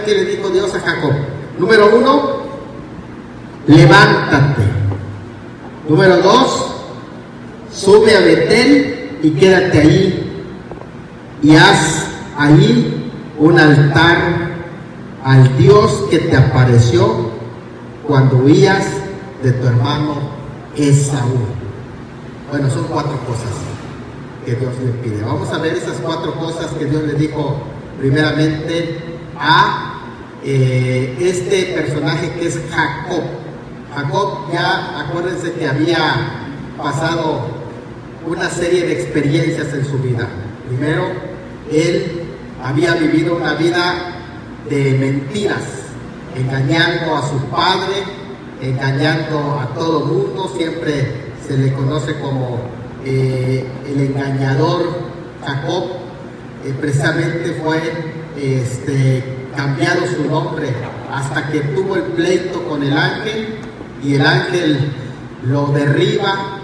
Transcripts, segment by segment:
qué le dijo Dios a Jacob? Número 1, levántate. Número 2, sube a Betel y quédate ahí y haz ahí un altar al Dios que te apareció cuando huías de tu hermano Esaú. Bueno, son 4 cosas que Dios le pide. Vamos a ver esas 4 cosas que Dios le dijo primeramente a este personaje que es Jacob. Jacob, ya acuérdense que había pasado una serie de experiencias en su vida. Primero, él había vivido una vida de mentiras, engañando a su padre, engañando a todo mundo. Siempre se le conoce como el engañador Jacob. Precisamente fue cambiado su nombre hasta que tuvo el pleito con el ángel, y el ángel lo derriba,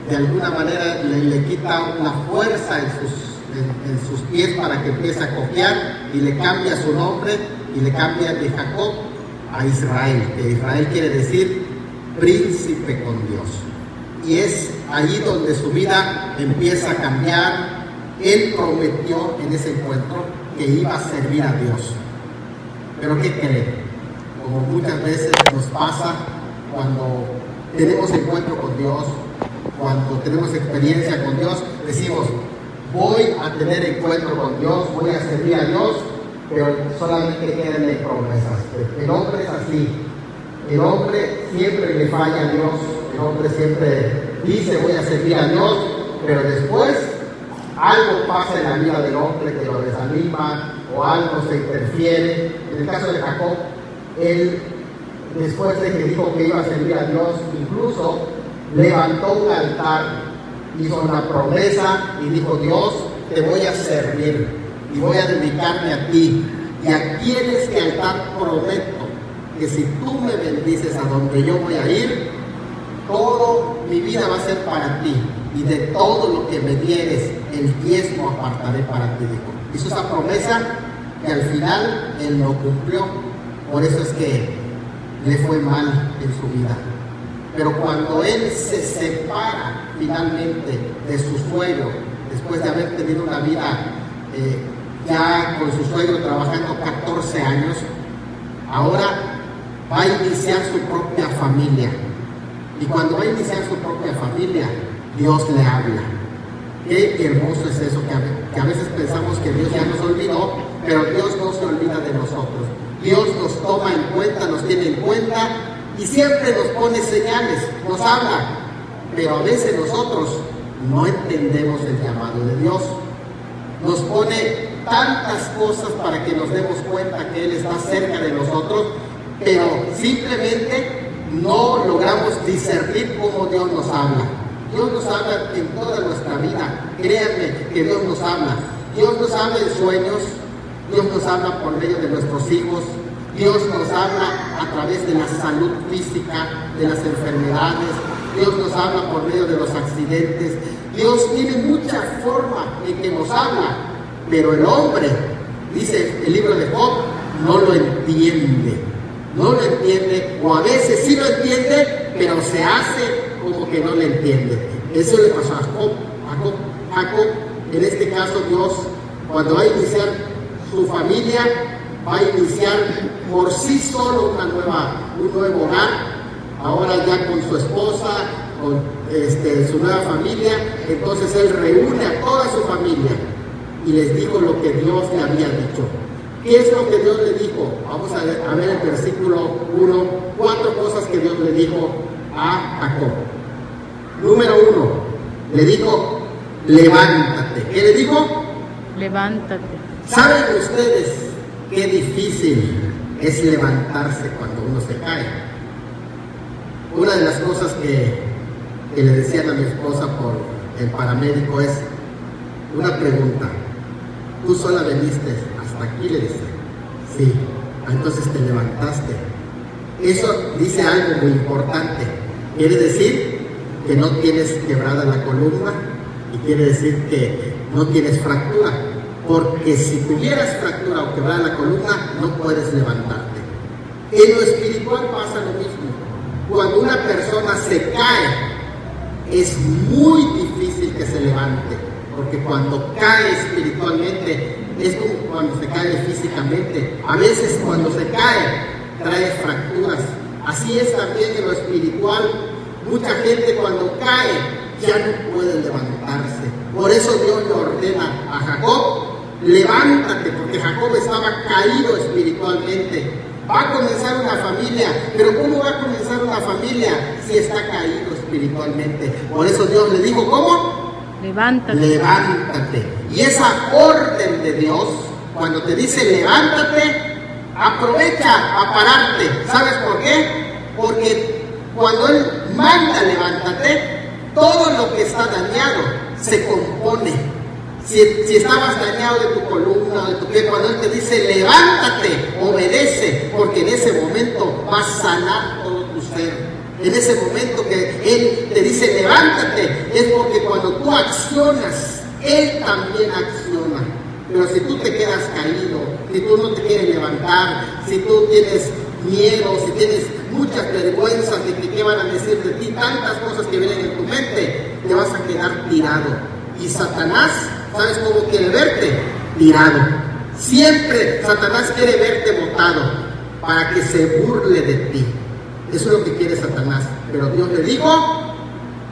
de alguna manera le quita una fuerza en sus pies para que empiece a cojear, y le cambia su nombre y le cambia de Jacob a Israel, que Israel quiere decir príncipe con Dios. Y es allí donde su vida empieza a cambiar. Él prometió en ese encuentro que iba a servir a Dios. Pero ¿qué creen? Como muchas veces nos pasa cuando tenemos encuentro con Dios, cuando tenemos experiencia con Dios, decimos: voy a tener encuentro con Dios, voy a servir a Dios, pero solamente quedan en promesas. El hombre es así. El hombre siempre le falla a Dios. El hombre siempre dice: voy a servir a Dios, pero después algo pasa en la vida del hombre que lo desanima, o algo se interfiere. En el caso de Jacob, él, después de que dijo que iba a servir a Dios, incluso levantó un altar, hizo una promesa y dijo: Dios, te voy a servir y voy a dedicarme a ti. Y aquí en este altar prometo que si tú me bendices a donde yo voy a ir, toda mi vida va a ser para ti, y de todo lo que me dieres, el diezmo apartaré para ti, dijo. Hizo esa promesa y al final él no cumplió. Por eso es que le fue mal en su vida. Pero cuando él se separa finalmente de su suegro, después de haber tenido una vida ya con su suegro trabajando 14 años, ahora va a iniciar su propia familia. Y cuando va a iniciar su propia familia, Dios le habla. Qué hermoso es eso, que a veces pensamos que Dios ya nos olvidó, pero Dios no se olvida de nosotros. Dios nos toma en cuenta, nos tiene en cuenta, y siempre nos pone señales, nos habla. Pero a veces nosotros no entendemos el llamado de Dios. Nos pone tantas cosas para que nos demos cuenta que Él está cerca de nosotros, pero simplemente no logramos discernir cómo Dios nos habla. Dios nos habla en toda nuestra vida. Créanme que Dios nos habla. Dios nos habla en sueños. Dios nos habla por medio de nuestros hijos. Dios nos habla a través de la salud física, de las enfermedades. Dios nos habla por medio de los accidentes. Dios tiene mucha forma en que nos habla, pero el hombre, dice el libro de Job, no lo entiende. No lo entiende, o a veces sí lo entiende, pero se hace como que no lo entiende. Eso le pasó a Jacob. En este caso, Dios, cuando va a iniciar su familia, va a iniciar por sí solo un nuevo hogar, ahora ya con su esposa, con su nueva familia. Entonces él reúne a toda su familia y les dijo lo que Dios le había dicho. ¿Qué es lo que Dios le dijo? Vamos a ver el versículo 1, 4 cosas que Dios le dijo a Jacob. Número 1, le dijo: levántate. ¿Qué le dijo? Levántate. ¿Saben ustedes qué difícil es levantarse cuando uno se cae? Una de las cosas que le decían a mi esposa por el paramédico es una pregunta: ¿tú sola veniste hasta aquí? Le dice. Sí. Entonces te levantaste. Eso dice algo muy importante. Quiere decir que no tienes quebrada la columna, y quiere decir que no tienes fractura. porque si tuvieras fractura o quebrada la columna, no puedes levantarte. En lo espiritual pasa lo mismo. Cuando una persona se cae, es muy difícil que se levante, porque cuando cae espiritualmente, es como cuando se cae físicamente. A veces cuando se cae, trae fracturas. Así es también en lo espiritual. Mucha gente cuando cae, ya no puede levantarse. Por eso Dios le ordena a Jacob, levántate, porque Jacob estaba caído espiritualmente. Va a comenzar una familia, pero ¿cómo va a comenzar una familia si está caído espiritualmente? Por eso Dios le dijo, ¿cómo? Levántate. Levántate. Y esa orden de Dios, cuando te dice levántate, aprovecha a pararte. ¿Sabes por qué? Porque cuando Él manda levántate, todo lo que está dañado se compone. Si estabas dañado de tu columna, de tu pie, cuando Él te dice levántate, obedece, porque en ese momento va a sanar todo tu ser. En ese momento que Él te dice levántate, es porque cuando tú accionas, Él también acciona. Pero si tú te quedas caído, si tú no te quieres levantar, si tú tienes miedo, si tienes muchas vergüenzas de que qué van a decir de ti, tantas cosas que vienen en tu mente, te vas a quedar tirado. Y Satanás, ¿sabes cómo quiere verte? Tirado. Siempre Satanás quiere verte botado para que se burle de ti. Eso es lo que quiere Satanás. Pero Dios le dijo,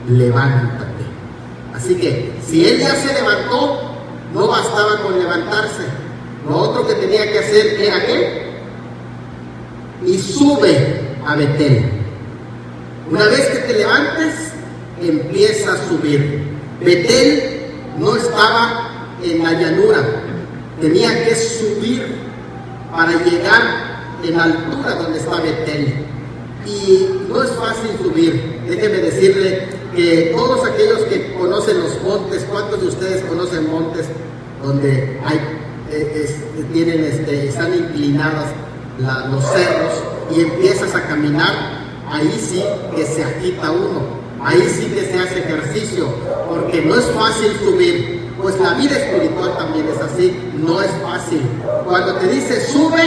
levántate. Así que si él ya se levantó, no bastaba con levantarse. Lo otro que tenía que hacer era ¿qué? Y sube a Betel. Una vez que te levantes, empieza a subir. Betel no estaba en la llanura, tenía que subir para llegar en la altura donde está Betel. Y no es fácil subir. Déjeme decirle que todos aquellos que conocen los montes, ¿cuántos de ustedes conocen montes donde hay, están inclinados los cerros y empiezas a caminar? Ahí sí que se agita uno. Ahí sí que se hace ejercicio, porque no es fácil subir. Pues la vida espiritual también es así, no es fácil. Cuando te dice sube,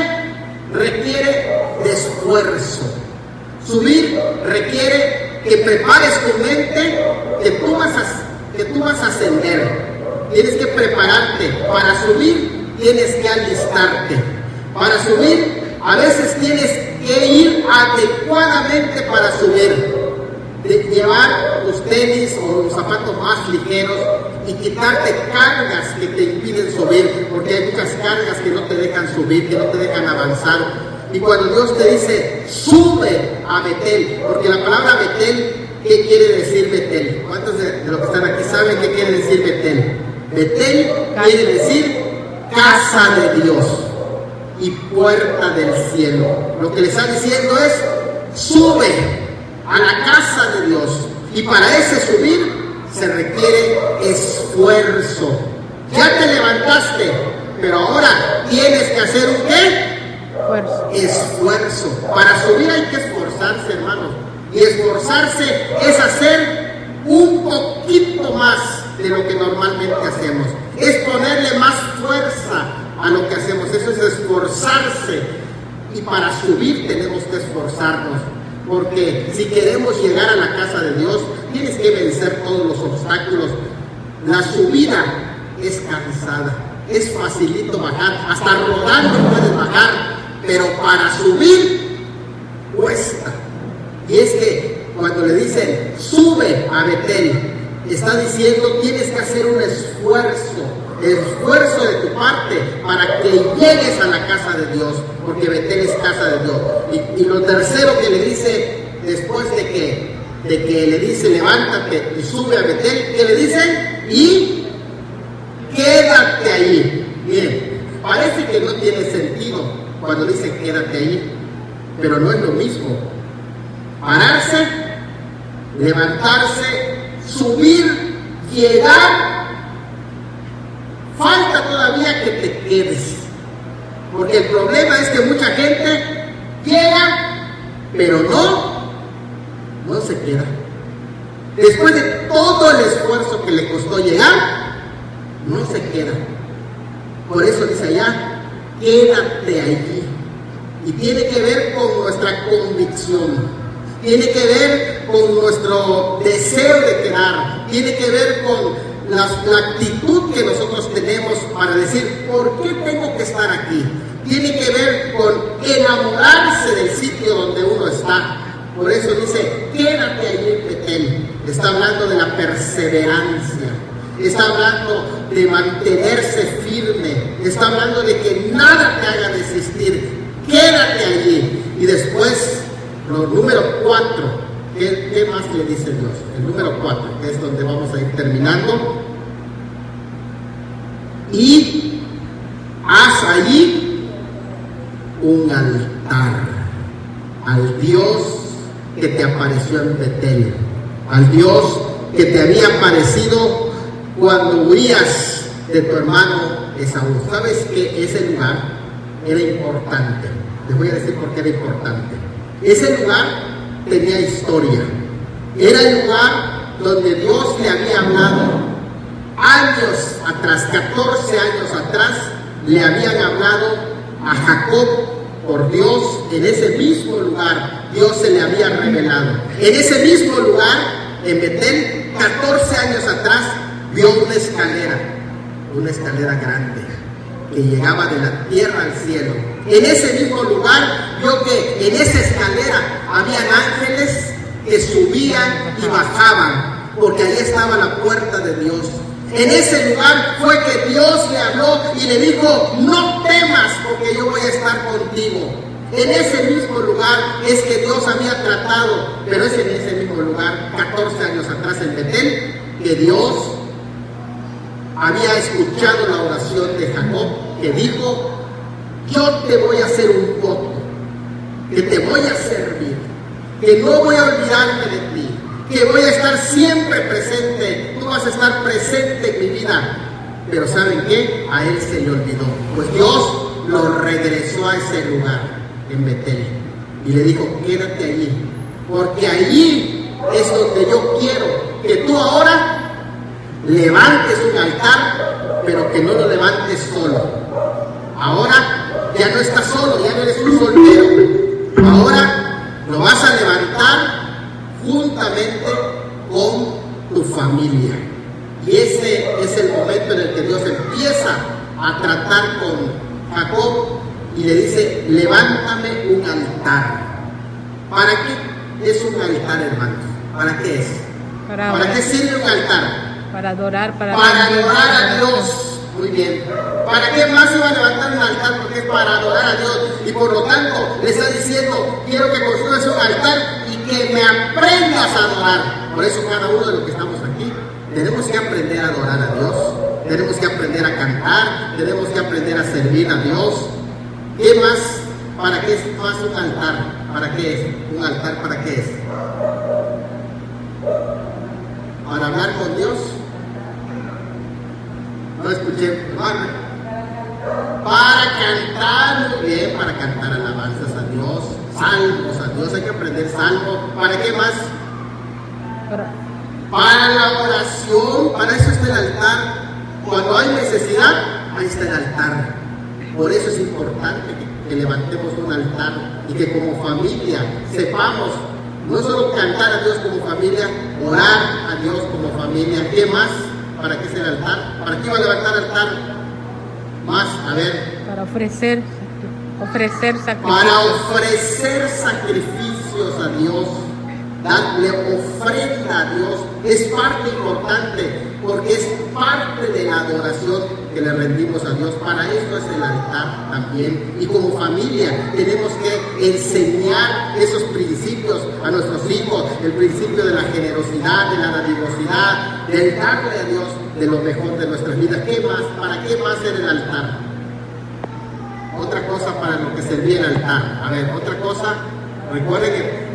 requiere de esfuerzo. Subir requiere que prepares tu mente, que tú vas a ascender. Tienes que prepararte. Para subir, tienes que alistarte. Para subir, a veces tienes que ir adecuadamente para subir. De llevar tus tenis o los zapatos más ligeros y quitarte cargas que te impiden subir, porque hay muchas cargas que no te dejan subir, que no te dejan avanzar. Y cuando Dios te dice sube a Betel, porque la palabra Betel, ¿qué quiere decir Betel? ¿Cuántos de los que están aquí saben qué quiere decir Betel? Betel quiere decir casa de Dios y puerta del cielo. Lo que le está diciendo es sube a la casa de Dios, y para ese subir se requiere esfuerzo. Ya te levantaste, pero ahora tienes que hacer un ¿qué? Esfuerzo. Para subir hay que esforzarse, hermanos, y esforzarse es hacer un poquito más de lo que normalmente hacemos, es ponerle más fuerza a lo que hacemos, eso es esforzarse. Y para subir tenemos que esforzarnos. Porque si queremos llegar a la casa de Dios, tienes que vencer todos los obstáculos. La subida es cansada, es facilito bajar, hasta rodando puedes bajar, pero para subir cuesta. Y es que cuando le dicen sube a Betel, está diciendo tienes que hacer un esfuerzo de tu parte para que llegues a la casa de Dios, porque Betel es casa de Dios. Y lo tercero que le dice, después de que le dice levántate y sube a Betel, ¿qué le dicen? Y quédate ahí. Bien, parece que no tiene sentido cuando dice quédate ahí, pero no es lo mismo. Pararse, levantarse, subir, llegar. Falta todavía que te quedes, porque el problema es que mucha gente llega, pero no se queda. Después de todo el esfuerzo que le costó llegar, no se queda. Por eso dice allá, quédate allí. Y tiene que ver con nuestra convicción. Tiene que ver con nuestro deseo de quedar. Tiene que ver con la actitud que nosotros tenemos para decir, ¿por qué tengo que estar aquí? Tiene que ver con enamorarse del sitio donde uno está. Por eso dice, quédate allí en Betel. Está hablando de la perseverancia. Está hablando de mantenerse firme. Está hablando de que nada te haga desistir. Quédate allí. Y después, lo número 4, ¿qué más le dice Dios? El número 4, que es donde vamos a ir terminando. Y haz allí un altar al Dios que te apareció en Betel, al Dios que te había aparecido cuando huías de tu hermano Esaú. ¿Sabes que ese lugar era importante? Les voy a decir por qué era importante. Ese lugar tenía historia. Era el lugar donde Dios le había hablado años atrás, 14 años atrás, le habían hablado a Jacob por Dios. En ese mismo lugar Dios se le había revelado. En ese mismo lugar, en Betel, 14 años atrás, vio una escalera grande que llegaba de la tierra al cielo. En ese mismo lugar vio que en esa escalera habían ángeles que subían y bajaban, porque ahí estaba la puerta de Dios. En ese lugar fue que Dios le habló y le dijo, no temas porque yo voy a estar contigo. En ese mismo lugar es que Dios había tratado, pero es en ese mismo lugar, 14 años atrás en Betel, que Dios había escuchado la oración de Jacob, que dijo, yo te voy a hacer un voto, que te voy a servir, que no voy a olvidarme de ti, que voy a estar siempre presente, tú vas a estar presente en mi vida. Pero ¿saben qué? A él se le olvidó. Pues Dios lo regresó a ese lugar en Betel y le dijo, quédate allí, porque allí es donde yo quiero que tú ahora levantes un altar, pero que no lo levantes solo. Ahora ya no estás solo, ya no eres un soltero. Ahora lo vas a levantar juntamente con tu familia. Y ese es el momento en el que Dios empieza a tratar con Jacob y le dice, levántame un altar. ¿Para qué es un altar, hermanos? ¿Para qué es? ¿Para qué sirve un altar? Para adorar, para adorar a Dios. Muy bien. ¿Para qué más iba a levantar un altar? Porque es para adorar a Dios. Y por lo tanto, le está diciendo, quiero que construyas un altar y que me aprendas a adorar. Por eso cada uno de los que estamos aquí, tenemos que aprender a adorar a Dios. Tenemos que aprender a cantar. Tenemos que aprender a servir a Dios. ¿Qué más? ¿Para qué es más un altar? ¿Para qué es? ¿Un altar para qué es? ¿Para hablar con Dios? No escuché. Para cantar, muy bien, para cantar alabanzas a Dios, salmos a Dios, hay que aprender salmos. ¿Para qué más? Para la oración, para eso está el altar. Cuando hay necesidad, ahí está el altar. Por eso es importante que levantemos un altar y que como familia sepamos no solo cantar a Dios como familia, orar a Dios como familia. ¿Qué más? ¿Para qué es el altar? ¿Para qué iba a levantar altar? Más, a ver. Para ofrecer sacrificios. Para ofrecer sacrificios a Dios. Darle ofrenda a Dios. Es parte importante, porque es parte de la adoración que le rendimos a Dios. Para esto es el altar también. Y como familia tenemos que enseñar esos principios a nuestros hijos. El principio de la generosidad, de la dadivosidad, del darle a Dios de lo mejor de nuestras vidas. ¿Qué más? ¿Para qué más era el altar? Otra cosa para lo que servía el altar. A ver, otra cosa. Recuerden que...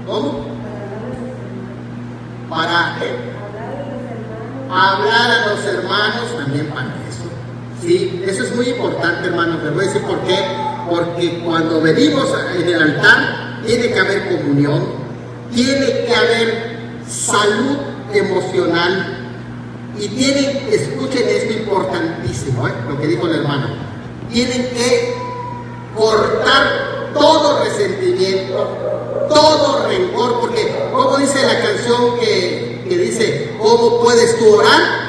¿Cómo? Para hablar a los hermanos, también para eso. Sí, eso es muy importante, hermanos. Les voy a decir por qué. Porque cuando venimos en el altar, tiene que haber comunión, tiene que haber salud emocional, Y tienen, escuchen esto importantísimo, lo que dijo el hermano, tienen que cortar todo resentimiento, todo rencor, porque como dice la canción que dice, ¿cómo puedes tú orar?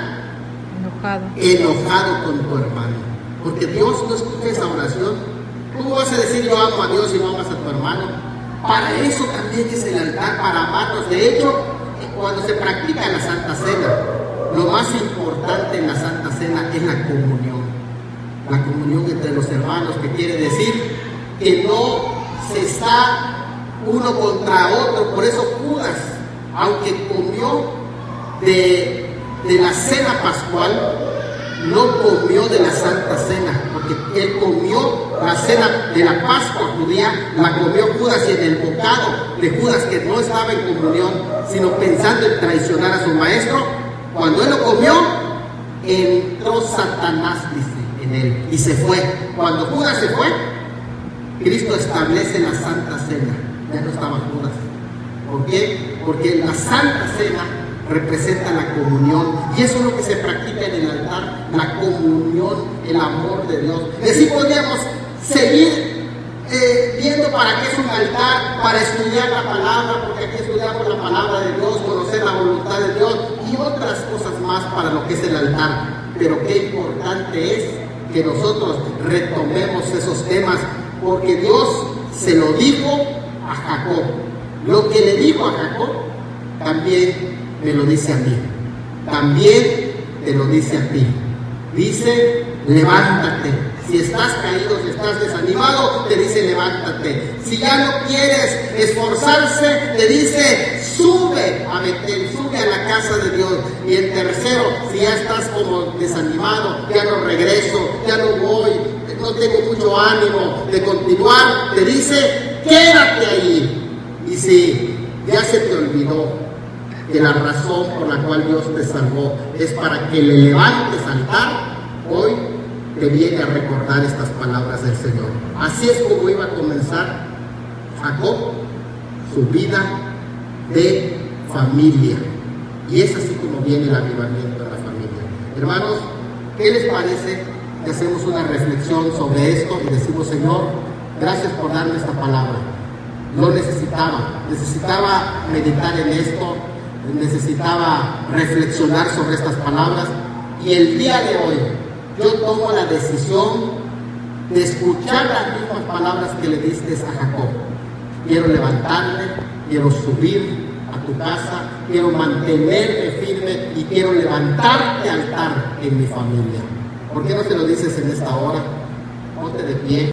Enojado con tu hermano, porque Dios no escucha esa oración. ¿Cómo vas a decir yo amo a Dios y no amas a tu hermano? Para eso también es el altar, para amarnos. De hecho, cuando se practica la Santa Cena, lo más importante en la Santa Cena es la comunión entre los hermanos, que quiere decir que no se está uno contra otro. Por eso Judas, aunque comió de la cena pascual, no comió de la Santa Cena, porque él comió la cena de la Pascua judía, la comió Judas, y en el bocado de Judas, que no estaba en comunión, sino pensando en traicionar a su maestro, cuando él lo comió, entró Satanás, dice, en él, y se fue. Cuando Judas se fue, Cristo establece la Santa Cena. Ya no estaba Judas. ¿Por qué? Porque la Santa Cena representa la comunión, y eso es lo que se practica en el altar, la comunión, el amor de Dios. Y así podríamos seguir viendo para qué es un altar, para estudiar la palabra, porque aquí estudiamos la palabra de Dios, conocer la voluntad de Dios y otras cosas más para lo que es el altar. Pero qué importante es que nosotros retomemos esos temas, porque Dios se lo dijo a Jacob. Lo que le dijo a Jacob también me lo dice a mí, también te lo dice a ti. Dice, levántate. Si estás caído, si estás desanimado, te dice levántate. Si ya no quieres esforzarse, te dice sube a Betel, sube a la casa de Dios. Y el tercero, si ya estás como desanimado, ya no regreso, ya no voy, no tengo mucho ánimo de continuar, te dice quédate allí. Y si ya se te olvidó que la razón por la cual Dios te salvó es para que le levantes altar, hoy te viene a recordar estas palabras del Señor. Así es como iba a comenzar Jacob su vida de familia, y es así como viene el avivamiento de la familia. Hermanos, ¿qué les parece que hacemos una reflexión sobre esto y decimos, Señor, gracias por darme esta palabra? Lo necesitaba meditar en esto, necesitaba reflexionar sobre estas palabras, y el día de hoy yo tomo la decisión de escuchar las mismas palabras que le diste a Jacob. Quiero levantarme, quiero subir a tu casa, quiero mantenerme firme y quiero levantarte altar en mi familia. ¿Por qué no te lo dices en esta hora? Ponte de pie.